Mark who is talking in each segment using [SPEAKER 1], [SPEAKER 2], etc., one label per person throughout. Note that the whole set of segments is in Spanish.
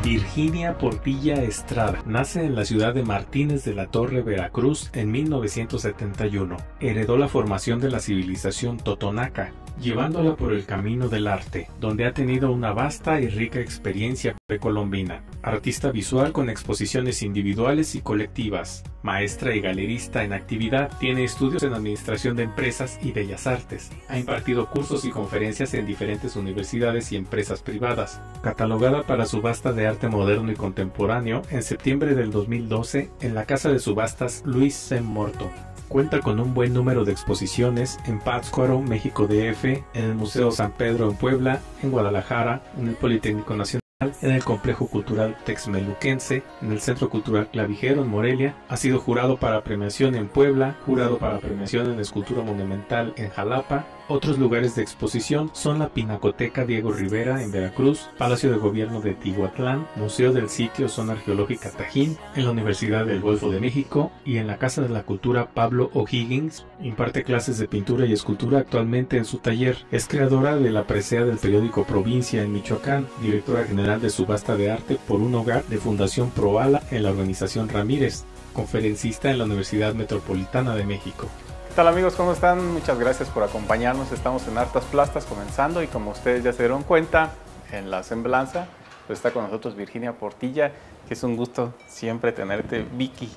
[SPEAKER 1] Virginia Portilla Estrada nace en la ciudad de Martínez de la Torre, Veracruz, en 1971. Heredó la formación de la civilización totonaca, llevándola por el camino del arte, donde ha tenido una vasta y rica experiencia precolombina. Artista visual con exposiciones individuales y colectivas, maestra y galerista en actividad, tiene estudios en administración de empresas y bellas artes. Ha impartido cursos y conferencias en diferentes universidades y empresas privadas. Catalogada para subasta de arte moderno y contemporáneo en septiembre del 2012 en la casa de subastas Luis C. Morto. Cuenta con un buen número de exposiciones en Pátzcuaro, México DF, en el Museo San Pedro en Puebla, en Guadalajara, en el Politécnico Nacional, en el Complejo Cultural Texmeluquense, en el Centro Cultural Clavijero en Morelia. Ha sido jurado para premiación en Puebla, jurado para premiación en Escultura Monumental en Jalapa. Otros lugares de exposición son la Pinacoteca Diego Rivera en Veracruz, Palacio de Gobierno de Tihuatlán, Museo del Sitio Zona Arqueológica Tajín, en la Universidad del Golfo de México y en la Casa de la Cultura Pablo O'Higgins. Imparte clases de pintura y escultura actualmente en su taller. Es creadora de la presea del periódico Provincia en Michoacán, directora general de subasta de arte por un hogar de Fundación Proala en la organización Ramírez, conferencista en la Universidad Metropolitana de México.
[SPEAKER 2] ¿Qué tal, amigos? ¿Cómo están? Muchas gracias por acompañarnos. Estamos en Artas Plastas comenzando y como ustedes ya se dieron cuenta en la semblanza, pues está con nosotros Virginia Portilla, que es un gusto siempre tenerte, Vicky.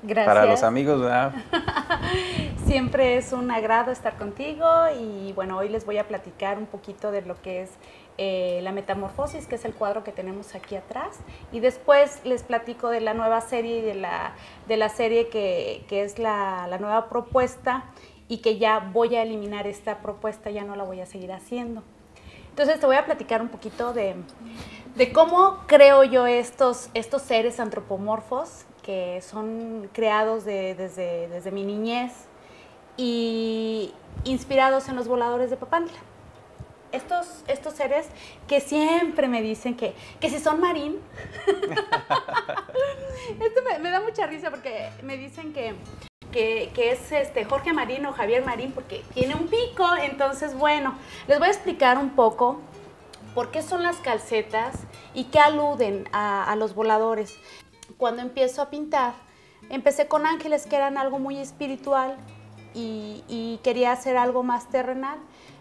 [SPEAKER 3] Gracias.
[SPEAKER 2] Para los amigos, ¿verdad?
[SPEAKER 3] Siempre es un agrado estar contigo y bueno, hoy les voy a platicar un poquito de lo que es la Metamorfosis, que es el cuadro que tenemos aquí atrás, y después les platico de la nueva serie y de la serie que es la nueva propuesta y que ya voy a eliminar esta propuesta, ya no la voy a seguir haciendo. Entonces te voy a platicar un poquito de cómo creo yo estos seres antropomorfos que son creados desde mi niñez y inspirados en los voladores de Papantla. Estos seres que siempre me dicen que si son marín, esto me da mucha risa porque me dicen que es Jorge Marín o Javier Marín porque tiene un pico. Entonces, bueno, les voy a explicar un poco por qué son las calcetas y qué aluden a los voladores. Cuando empiezo a pintar, empecé con ángeles que eran algo muy espiritual y quería hacer algo más terrenal.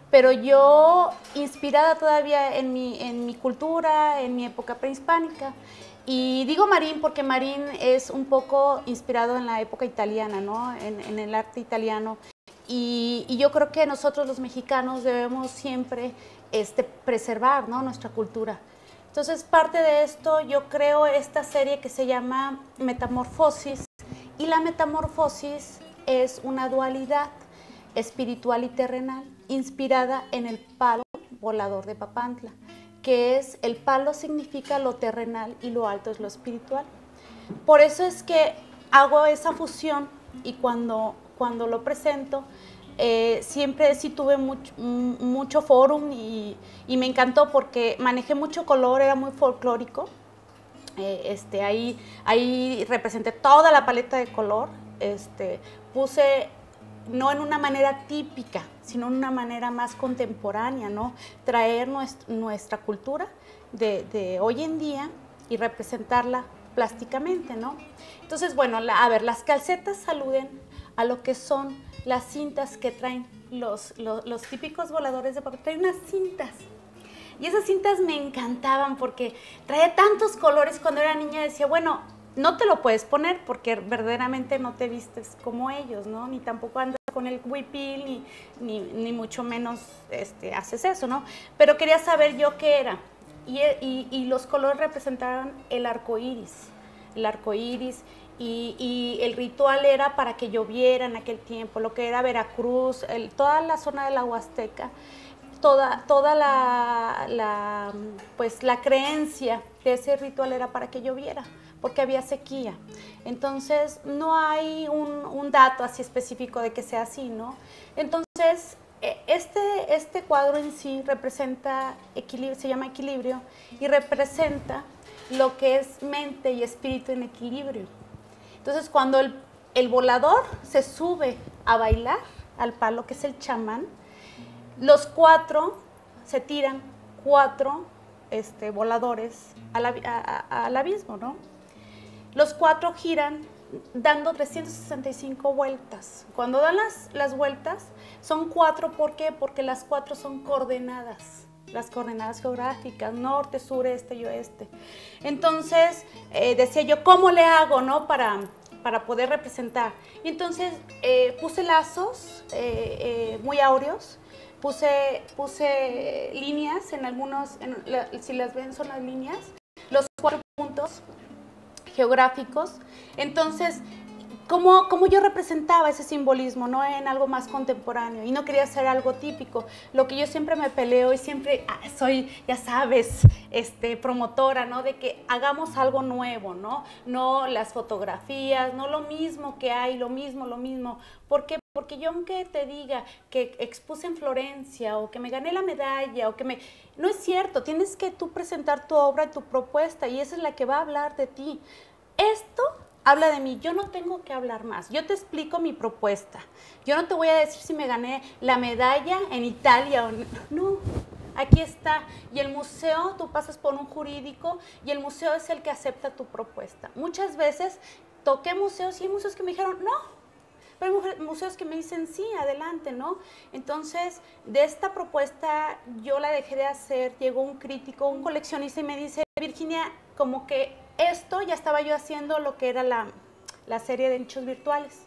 [SPEAKER 3] Pero yo, inspirada todavía en mi cultura, en mi época prehispánica, y digo marín porque marín es un poco inspirado en la época italiana, ¿no? En el arte italiano. Y yo creo que nosotros los mexicanos debemos siempre preservar, ¿no?, nuestra cultura. Entonces, parte de esto, yo creo esta serie que se llama Metamorfosis, y la metamorfosis es una dualidad espiritual y terrenal, inspirada en el palo volador de Papantla, que es, el palo significa lo terrenal y lo alto es lo espiritual. Por eso es que hago esa fusión y cuando lo presento, siempre sí tuve mucho fórum y me encantó porque manejé mucho color, era muy folclórico. Ahí representé toda la paleta de color, puse no en una manera típica, sino en una manera más contemporánea, ¿no? Traer nuestra cultura de hoy en día y representarla plásticamente, ¿no? Entonces, bueno, a ver, las calcetas aluden a lo que son las cintas que traen los típicos voladores de papel. Traen unas cintas. Y esas cintas me encantaban porque traía tantos colores. Cuando era niña decía, bueno, no te lo puedes poner porque verdaderamente no te vistes como ellos, ¿no? Ni tampoco andas con el huipil, ni mucho menos haces eso, ¿no? Pero quería saber yo qué era. Y los colores representaban el arco iris. El arco iris y el ritual era para que lloviera en aquel tiempo, lo que era Veracruz, toda la zona de la Huasteca. Toda la creencia de ese ritual era para que lloviera, porque había sequía. Entonces, no hay un dato así específico de que sea así, ¿no? Entonces, este cuadro en sí representa equilibrio, se llama equilibrio, y representa lo que es mente y espíritu en equilibrio. Entonces, cuando el volador se sube a bailar al palo, que es el chamán, los cuatro se tiran 4 voladores al abismo, ¿no? Los 4 giran dando 365 vueltas. Cuando dan las vueltas, son 4, ¿por qué? Porque las 4 son coordenadas. Las coordenadas geográficas, norte, sur, este y oeste. Entonces, decía yo, ¿cómo le hago, no? Para poder representar. Y entonces puse lazos muy áureos, puse líneas en algunos, si las ven son las líneas, los 4 puntos geográficos. Entonces, ¿cómo yo representaba ese simbolismo, no en algo más contemporáneo? Y no quería hacer algo típico. Lo que yo siempre me peleo y siempre soy, ya sabes, promotora, ¿no? De que hagamos algo nuevo, ¿no? No las fotografías, no lo mismo que hay, lo mismo. ¿Por qué? Porque yo aunque te diga que expuse en Florencia o que me gané la medalla o que me... No es cierto, tienes que tú presentar tu obra y tu propuesta y esa es la que va a hablar de ti. Esto habla de mí, yo no tengo que hablar más, yo te explico mi propuesta. Yo no te voy a decir si me gané la medalla en Italia o no. Aquí está, y el museo, tú pasas por un jurídico y el museo es el que acepta tu propuesta. Muchas veces toqué museos y hay museos que me dijeron no. Pero hay museos que me dicen, sí, adelante, ¿no? Entonces, de esta propuesta yo la dejé de hacer, llegó un crítico, un coleccionista y me dice, Virginia, como que esto ya estaba yo haciendo lo que era la serie de nichos virtuales.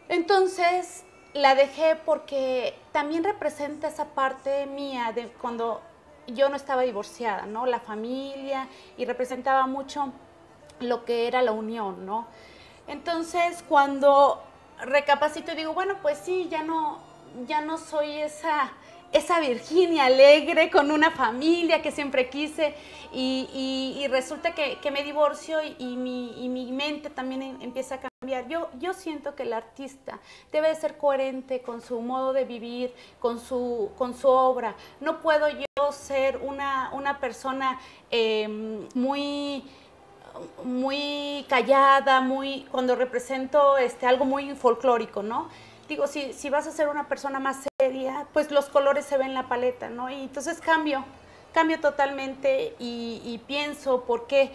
[SPEAKER 3] Entonces, la dejé porque también representa esa parte mía de cuando yo no estaba divorciada, ¿no? La familia, y representaba mucho lo que era la unión, ¿no? Entonces, cuando recapacito y digo, bueno, pues sí, ya no soy esa Virginia alegre con una familia que siempre quise y resulta que me divorcio y mi mente también empieza a cambiar. Yo siento que el artista debe de ser coherente con su modo de vivir, con su obra. No puedo yo ser una persona muy callada, cuando represento algo muy folclórico, ¿no? Digo, si vas a ser una persona más seria, pues los colores se ven en la paleta, ¿no? Y entonces cambio totalmente y pienso, ¿por qué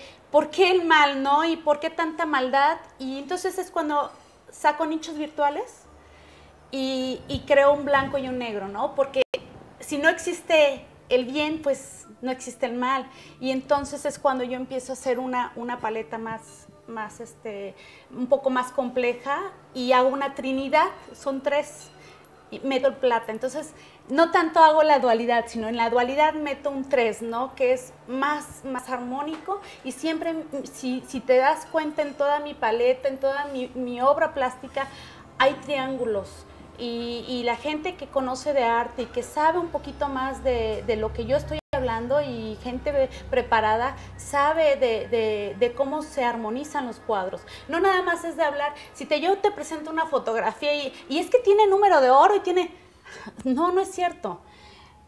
[SPEAKER 3] el mal, no? ¿Y por qué tanta maldad? Y entonces es cuando saco nichos virtuales y creo un blanco y un negro, ¿no? Porque si no existe el bien, pues no existe el mal. Y entonces es cuando yo empiezo a hacer una paleta un poco más compleja y hago una trinidad, son 3, y meto el plata. Entonces, no tanto hago la dualidad, sino en la dualidad meto un 3, ¿no? Que es más armónico y siempre, si te das cuenta en toda mi paleta, en toda mi obra plástica, hay triángulos. Y la gente que conoce de arte y que sabe un poquito más de lo que yo estoy hablando y gente preparada sabe de cómo se armonizan los cuadros. No nada más es de hablar, yo te presento una fotografía y es que tiene número de oro y tiene... No es cierto.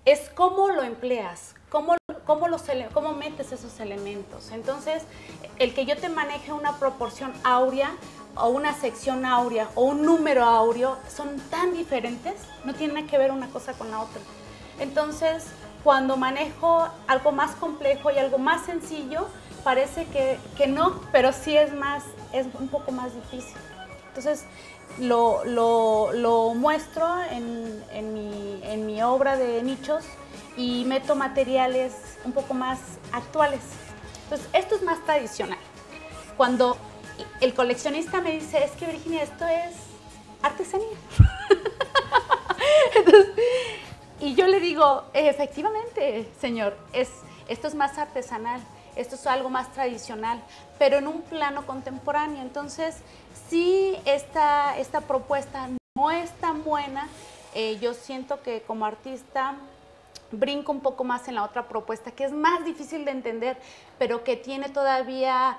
[SPEAKER 3] Es cómo lo empleas, cómo metes esos elementos. Entonces, el que yo te maneje una proporción áurea o una sección áurea o un número áureo son tan diferentes, no tienen que ver una cosa con la otra. Entonces, cuando manejo algo más complejo y algo más sencillo, parece que no, pero sí es un poco más difícil. Entonces, lo muestro en mi obra de nichos y meto materiales un poco más actuales. Entonces, esto es más tradicional. Cuando el coleccionista me dice, es que Virginia, esto es artesanía. Entonces, y yo le digo, efectivamente, señor, esto es más artesanal, esto es algo más tradicional, pero en un plano contemporáneo. Entonces, si esta propuesta no es tan buena, yo siento que como artista brinco un poco más en la otra propuesta, que es más difícil de entender, pero que tiene todavía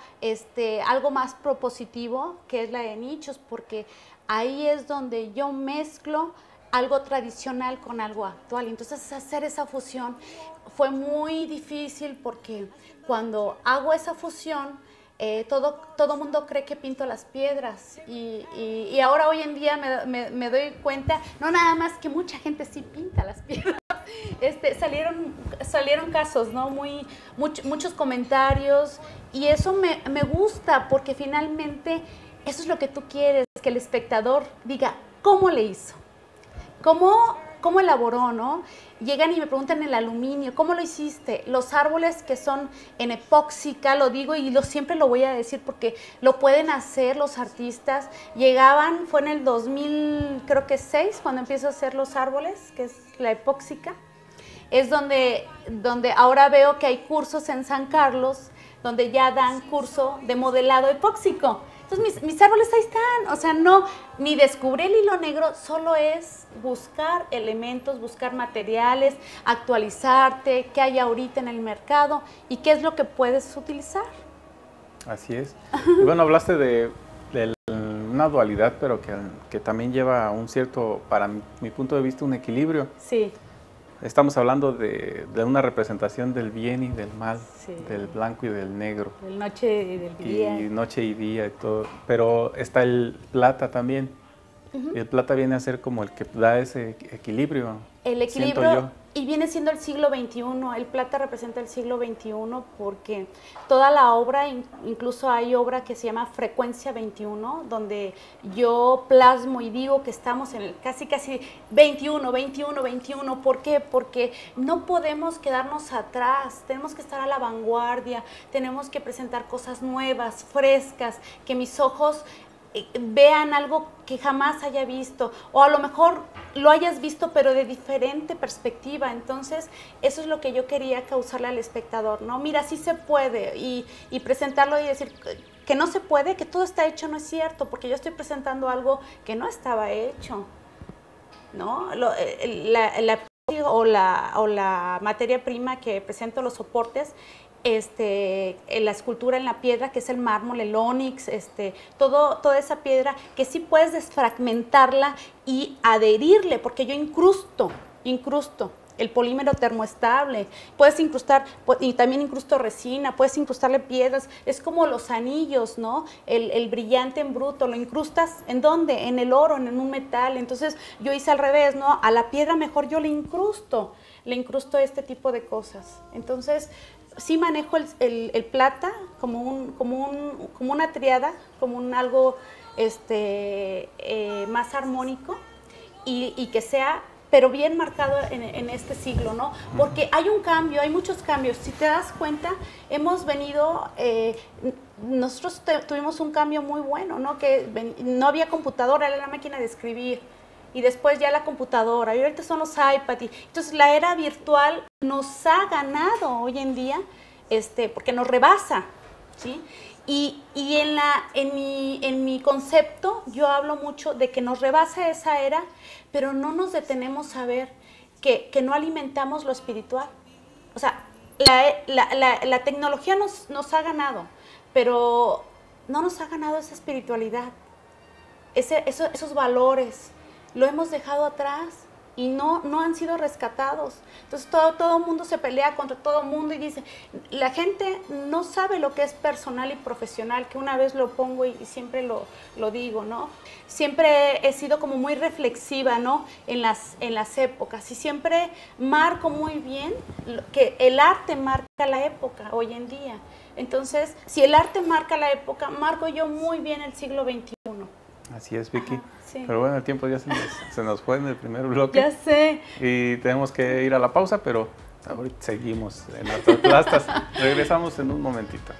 [SPEAKER 3] algo más propositivo, que es la de nichos, porque ahí es donde yo mezclo algo tradicional con algo actual. Entonces, hacer esa fusión fue muy difícil porque cuando hago esa fusión, todo mundo cree que pinto las piedras y ahora hoy en día me doy cuenta, no nada más que mucha gente sí pinta las piedras salieron casos, ¿no? Muchos comentarios, y eso me gusta, porque finalmente eso es lo que tú quieres, que el espectador diga, ¿cómo le hizo? ¿Cómo elaboró, no? Llegan y me preguntan el aluminio, ¿cómo lo hiciste? Los árboles que son en epóxica, lo digo y siempre lo voy a decir porque lo pueden hacer los artistas. Llegaban, fue en el 2006 cuando empiezo a hacer los árboles, que es la epóxica. Es donde ahora veo que hay cursos en San Carlos, donde ya dan curso de modelado epóxico. Entonces mis árboles ahí están, o sea, no, ni descubrí el hilo negro, solo es buscar elementos, buscar materiales, actualizarte, qué hay ahorita en el mercado y qué es lo que puedes utilizar.
[SPEAKER 2] Así es. Y bueno, hablaste de una dualidad, pero que también lleva un cierto, para mi punto de vista, un equilibrio.
[SPEAKER 3] Sí.
[SPEAKER 2] Estamos hablando de una representación del bien y del mal,
[SPEAKER 3] sí,
[SPEAKER 2] del blanco y del negro.
[SPEAKER 3] Del noche y del día.
[SPEAKER 2] Y noche y día y todo. Pero está el plata también. Y el plata viene a ser como el que da ese equilibrio.
[SPEAKER 3] El equilibrio, y viene siendo el siglo XXI. El plata representa el siglo XXI porque toda la obra, incluso hay obra que se llama Frecuencia 21, donde yo plasmo y digo que estamos en el casi 21. ¿Por qué? Porque no podemos quedarnos atrás, tenemos que estar a la vanguardia, tenemos que presentar cosas nuevas, frescas, que mis ojos vean algo que jamás haya visto, o a lo mejor lo hayas visto pero de diferente perspectiva. Entonces eso es lo que yo quería causarle al espectador, ¿no? Mira, sí se puede, y presentarlo y decir que no se puede, que todo está hecho, no es cierto, porque yo estoy presentando algo que no estaba hecho, ¿no? La materia prima que presento, los soportes, la escultura en la piedra, que es el mármol, el ónix, toda esa piedra que sí puedes desfragmentarla y adherirle, porque yo incrusto el polímero termoestable, puedes incrustar, y también incrusto resina, puedes incrustarle piedras, es como los anillos, ¿no? El brillante en bruto, lo incrustas, ¿en dónde? En el oro, en un metal. Entonces yo hice al revés, ¿no? A la piedra mejor yo le incrusto este tipo de cosas. Entonces sí manejo el plata como una triada, como algo más armónico, y que sea, pero bien marcado en este siglo, ¿no? Porque hay un cambio, hay muchos cambios. Si te das cuenta, hemos venido, nosotros tuvimos un cambio muy bueno, ¿no? Que no había computadora, era la máquina de escribir, y después ya la computadora, y ahorita son los iPad. Entonces la era virtual nos ha ganado hoy en día, porque nos rebasa, ¿sí? Y en mi concepto yo hablo mucho de que nos rebasa esa era, pero no nos detenemos a ver que no alimentamos lo espiritual. O sea, la tecnología nos ha ganado, pero no nos ha ganado esa espiritualidad, esos valores. Lo hemos dejado atrás y no han sido rescatados. Entonces todo el mundo se pelea contra todo el mundo y dice, la gente no sabe lo que es personal y profesional, que una vez lo pongo y siempre lo digo, ¿no? Siempre he sido como muy reflexiva, ¿no? En las épocas, y siempre marco muy bien que el arte marca la época hoy en día. Entonces, si el arte marca la época, marco yo muy bien el siglo XXI.
[SPEAKER 2] Así es, Vicky.
[SPEAKER 3] Ajá, sí.
[SPEAKER 2] Pero bueno, el tiempo ya se nos fue en el primer bloque.
[SPEAKER 3] Ya sé.
[SPEAKER 2] Y tenemos que ir a la pausa, pero ahorita seguimos en Artes Plastas. Regresamos en un momentito.